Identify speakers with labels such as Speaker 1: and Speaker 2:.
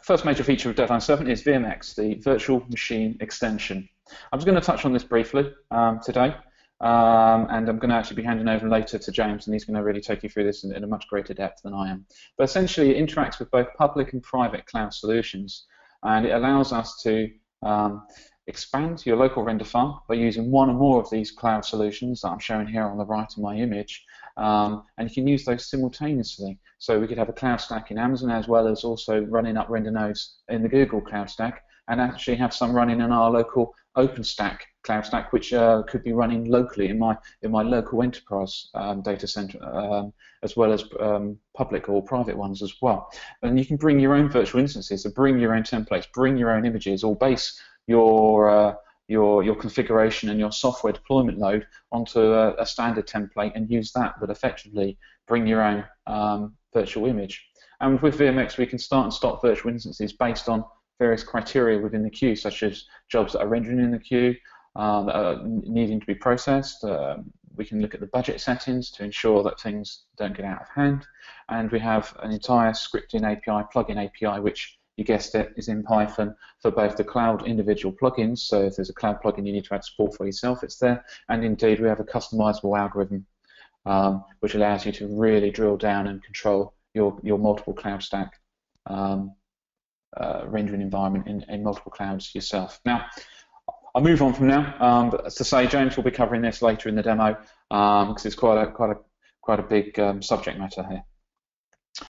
Speaker 1: first major feature of Deadline 7 is VMX, the Virtual Machine Extension. I'm just going to touch on this briefly today, and I'm going to actually be handing over later to James, and he's going to really take you through this in a much greater depth than I am. But essentially, it interacts with both public and private cloud solutions, and it allows us to expand your local render farm by using one or more of these cloud solutions that I'm showing here on the right of my image, and you can use those simultaneously. So we could have a cloud stack in Amazon as well as also running up render nodes in the Google cloud stack, and actually have some running in our local OpenStack cloud stack, which could be running locally in my local enterprise data center, as well as public or private ones as well. And you can bring your own virtual instances, so bring your own templates, bring your own images, or base your configuration and your software deployment load onto a standard template and use that, but effectively bring your own virtual image. And with VMX, we can start and stop virtual instances based on various criteria within the queue, such as jobs that are rendering in the queue, that are needing to be processed. We can look at the budget settings to ensure that things don't get out of hand. And we have an entire scripting API, plugin API, which, you guessed it, is in Python for both the cloud individual plugins. So if there's a cloud plugin you need to add support for yourself, it's there. And indeed, we have a customizable algorithm which allows you to really drill down and control your multiple cloud stack rendering environment in multiple clouds yourself. Now, I'll move on from now. But as to say, James will be covering this later in the demo because it's quite a big subject matter here.